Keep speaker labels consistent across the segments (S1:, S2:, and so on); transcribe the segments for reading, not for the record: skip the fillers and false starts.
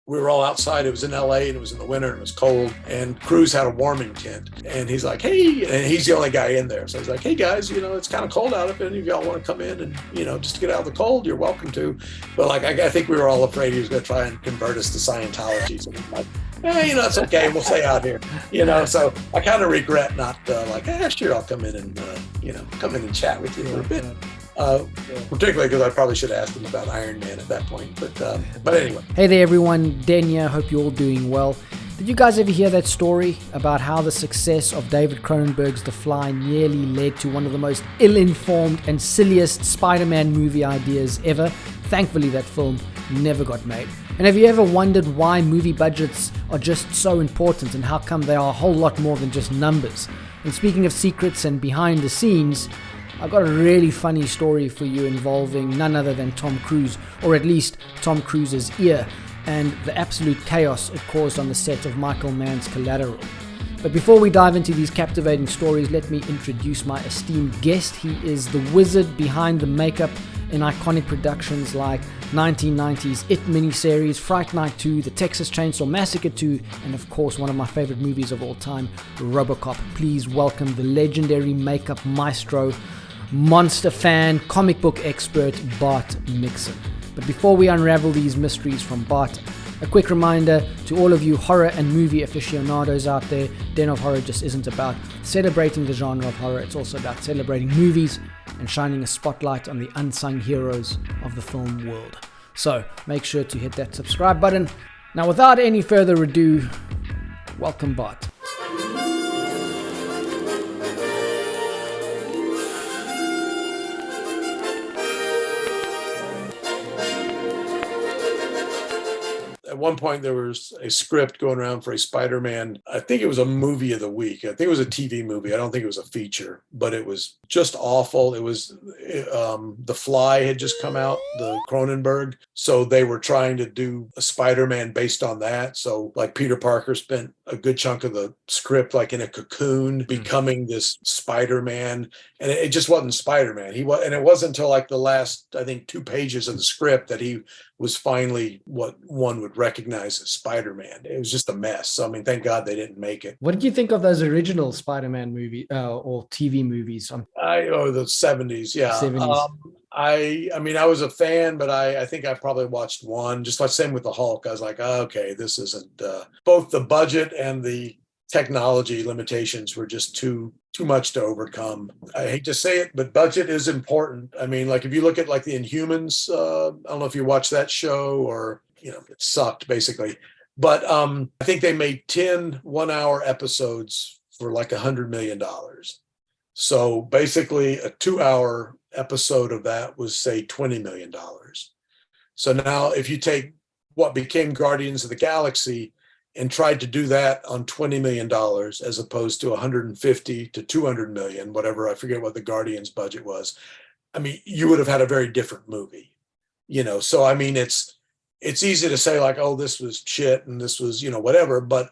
S1: we were all outside. It was in LA and it was in the winter and it was cold. And Cruz had a warming tent. And he's like, hey, and he's the only guy in there. So he's like, hey guys, it's kind of cold out. If any of y'all want to come in and, just to get out of the cold, you're welcome to. But like, I think we were all afraid he was going to try and convert us to Scientology. So I'm like, hey, it's okay. We'll stay out here, So I kind of regret not sure, I'll come in and, come in and chat with you for a bit. Particularly because I probably should have asked him about Iron Man at that point. But anyway.
S2: Hey there, everyone. Den here. Hope you're all doing well. Did you guys ever hear that story about how the success of David Cronenberg's The Fly nearly led to one of the most ill-informed and silliest Spider-Man movie ideas ever? Thankfully, that film never got made. And have you ever wondered why movie budgets are just so important and how come they are a whole lot more than just numbers? And speaking of secrets and behind the scenes, I've got a really funny story for you involving none other than Tom Cruise, or at least Tom Cruise's ear, and the absolute chaos it caused on the set of Michael Mann's Collateral. But before we dive into these captivating stories, let me introduce my esteemed guest. He is the wizard behind the makeup in iconic productions like 1990s It miniseries, Fright Night 2, The Texas Chainsaw Massacre 2, and of course one of my favorite movies of all time, RoboCop. Please welcome the legendary makeup maestro, monster fan, comic book expert, Bart Mixon. But before we unravel these mysteries from Bart, a quick reminder to all of you horror and movie aficionados out there, Den of Horror just isn't about celebrating the genre of horror, it's also about celebrating movies and shining a spotlight on the unsung heroes of the film world. So make sure to hit that subscribe button. Now without any further ado, welcome Bart.
S1: At one point, there was a script going around for a Spider-Man. I think it was a movie of the week. I think it was a TV movie. I don't think it was a feature, but it was just awful. It was The Fly had just come out, the Cronenberg. So they were trying to do a Spider-Man based on that. So like Peter Parker spent a good chunk of the script like in a cocoon, becoming this Spider-Man. And it just wasn't Spider-Man. And it wasn't until like the last, I think, 2 pages of the script that he was finally what one would recognize as Spider-Man. It was just a mess. So, I mean, thank God they didn't make it.
S2: What did you think of those original Spider-Man movie or TV movies?
S1: The 70s, yeah.
S2: 70s.
S1: I mean, I was a fan, but I think I probably watched one. Just like same with the Hulk. I was like, oh, okay, this isn't. Both the budget and the technology limitations were just too much to overcome. I hate to say it, but budget is important. I mean, like if you look at like the Inhumans, I don't know if you watched that show or, it sucked basically. But I think they made 10 one-hour episodes for like $100 million. So basically a 2-hour episode of that was say $20 million. So now if you take what became Guardians of the Galaxy and tried to do that on $20 million as opposed to 150 to 200 million, whatever, I forget what the Guardians budget was. I mean, you would have had a very different movie, So, I mean, it's easy to say like, oh, this was shit and this was, whatever. But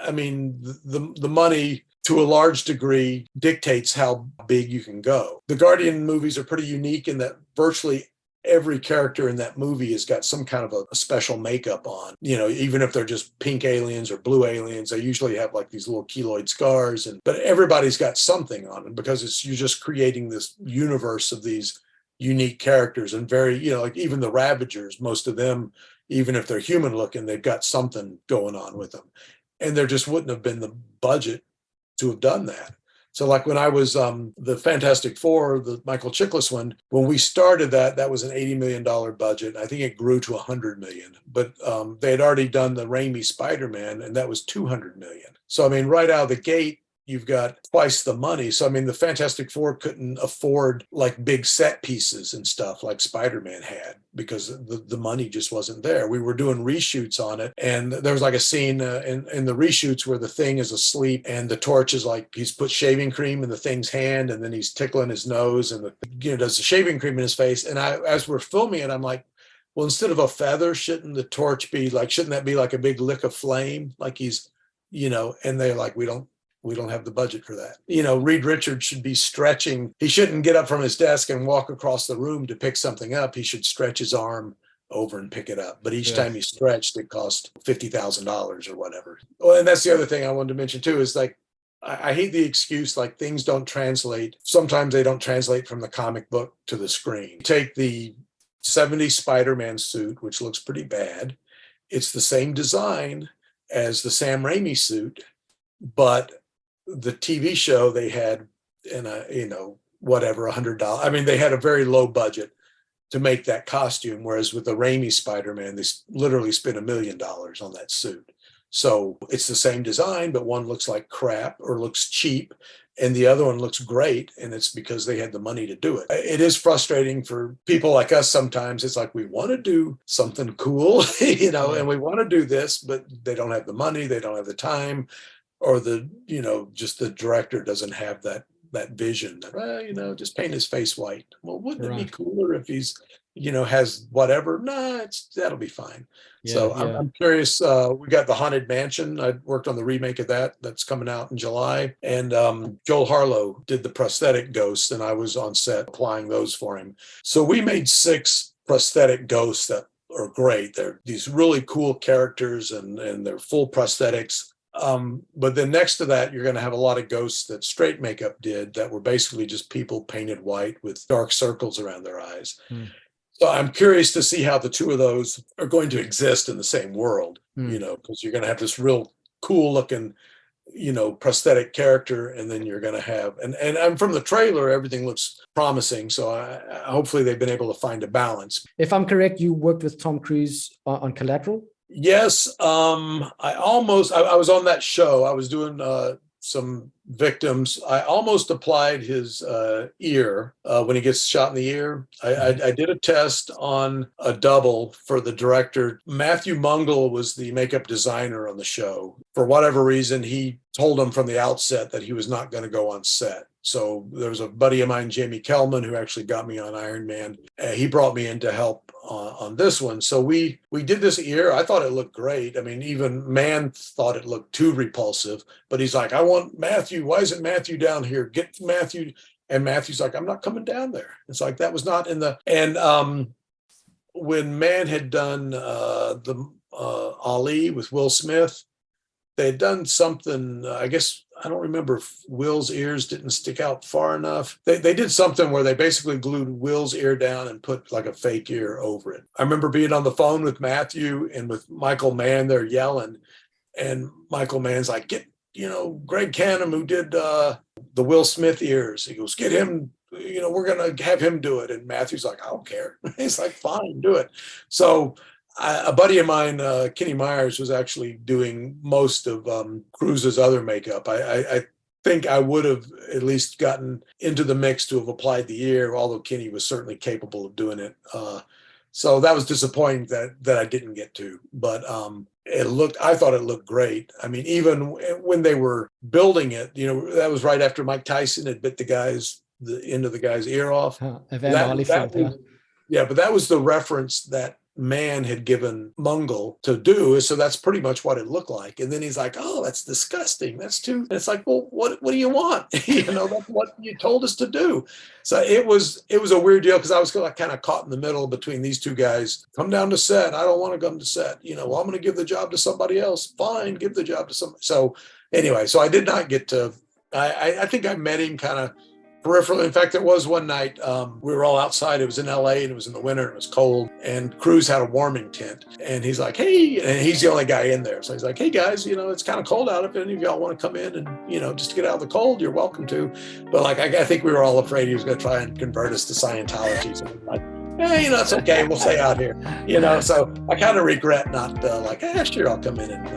S1: I mean, the money to a large degree dictates how big you can go. The Guardian movies are pretty unique in that virtually every character in that movie has got some kind of a special makeup on, even if they're just pink aliens or blue aliens, they usually have like these little keloid scars, but everybody's got something on them because you're just creating this universe of these unique characters and very, like even the Ravagers, most of them, even if they're human looking, they've got something going on with them. And there just wouldn't have been the budget to have done that. So like when I was the Fantastic Four, the Michael Chiklis one, when we started that was an $80 million budget. I think it grew to $100 million, but they had already done the Raimi Spider-Man and that was $200 million. So, I mean, right out of the gate, you've got twice the money. So, I mean, the Fantastic Four couldn't afford like big set pieces and stuff like Spider-Man had because the money just wasn't there. We were doing reshoots on it. And there was like a scene in the reshoots where the Thing is asleep and the Torch is like, he's put shaving cream in the Thing's hand and then he's tickling his nose and does the shaving cream in his face. And as we're filming it, I'm like, well, instead of a feather, shouldn't the torch be like, shouldn't that be like a big lick of flame? Like he's, and they're like, we don't have the budget for that. Reed Richards should be stretching. He shouldn't get up from his desk and walk across the room to pick something up. He should stretch his arm over and pick it up. But each
S2: Yeah.
S1: time he stretched, it cost $50,000 or whatever. Well, and that's the other thing I wanted to mention too, is like, I hate the excuse like things don't translate. Sometimes they don't translate from the comic book to the screen. Take the 70s Spider-Man suit, which looks pretty bad. It's the same design as the Sam Raimi suit, but the TV show they had in whatever, $100. I mean, they had a very low budget to make that costume, whereas with the Raimi Spider-Man, they literally spent $1 million on that suit. So it's the same design, but one looks like crap or looks cheap, and the other one looks great, and it's because they had the money to do it. It is frustrating for people like us sometimes. It's like we want to do something cool, and we want to do this, but they don't have the money, they don't have the time, or just the director doesn't have that vision that, just paint his face white. Well, wouldn't it be cooler if he's, has whatever? Nah, that'll be fine. So I'm curious. We got the Haunted Mansion. I worked on the remake of that. That's coming out in July. And Joel Harlow did the prosthetic ghosts, and I was on set applying those for him. So we made 6 prosthetic ghosts that are great. They're these really cool characters, and they're full prosthetics. But then next to that, you're going to have a lot of ghosts that straight makeup did that were basically just people painted white with dark circles around their eyes. So I'm curious to see how the two of those are going to exist in the same world, because you're going to have this real cool looking, prosthetic character. And then you're going to have, and from the trailer, everything looks promising. So hopefully they've been able to find a balance.
S2: If I'm correct, you worked with Tom Cruise on Collateral?
S1: Yes. I was on that show. I was doing some victims. I almost applied his ear when he gets shot in the ear. I did a test on a double for the director. Matthew Mungle was the makeup designer on the show. For whatever reason, he told him from the outset that he was not going to go on set. So there was a buddy of mine, Jamie Kellman, who actually got me on Iron Man. He brought me in to help on this one. So we did this ear. I thought it looked great. I mean, even Mann thought it looked too repulsive, but he's like, I want Matthew. Why isn't Matthew down here? Get Matthew. And Matthew's like, I'm not coming down there. It's like, that was not in the, and when Mann had done the Ali with Will Smith, they had done something, I guess, I don't remember if Will's ears didn't stick out far enough. They did something where they basically glued Will's ear down and put like a fake ear over it. I remember being on the phone with Matthew and with Michael Mann, they're yelling. And Michael Mann's like, get, Greg Canham, who did the Will Smith ears. He goes, get him, we're going to have him do it. And Matthew's like, I don't care. He's like, fine, do it. So a buddy of mine, Kenny Myers, was actually doing most of Cruise's other makeup. I think I would have at least gotten into the mix to have applied the ear, although Kenny was certainly capable of doing it. So that was disappointing that I didn't get to. But I thought it looked great. I mean, even when they were building it, that was right after Mike Tyson had bit the end of the guy's ear off.
S2: But
S1: that was the reference that Mann had given Mungle to do, so that's pretty much what it looked like. And then he's like, oh, that's disgusting, that's too, and it's like, well, what do you want? That's what you told us to do. So it was a weird deal, because I was kind of caught in the middle between these two guys. Come down to set. I don't want to come to set. Well, I'm going to give the job to somebody else. Fine, give the job to somebody. So anyway, so I did not get to, I think I met him kind of peripherally. In fact, there was one night we were all outside. It was in LA, and it was in the winter, and it was cold, and Cruise had a warming tent, and he's like, hey, and he's the only guy in there. So he's like, hey guys, it's kind of cold out. If any of y'all want to come in and, just to get out of the cold, you're welcome to. But like, I think we were all afraid he was going to try and convert us to Scientology. So I'm like, hey, it's okay. We'll stay out here, so I kind of regret not sure, I'll come in and,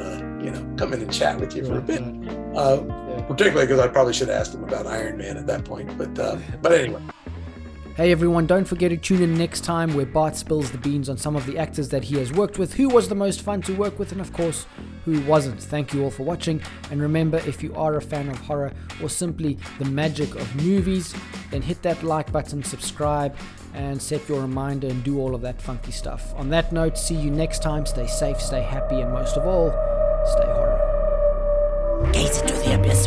S1: chat with you for a bit. Particularly because I probably should have asked him about Iron Man at that point. But anyway.
S2: Hey everyone, don't forget to tune in next time where Bart spills the beans on some of the actors that he has worked with, who was the most fun to work with, and of course, who wasn't. Thank you all for watching. And remember, if you are a fan of horror or simply the magic of movies, then hit that like button, subscribe, and set your reminder and do all of that funky stuff. On that note, see you next time. Stay safe, stay happy, and most of all, stay horror.
S3: Gaze into the abyss.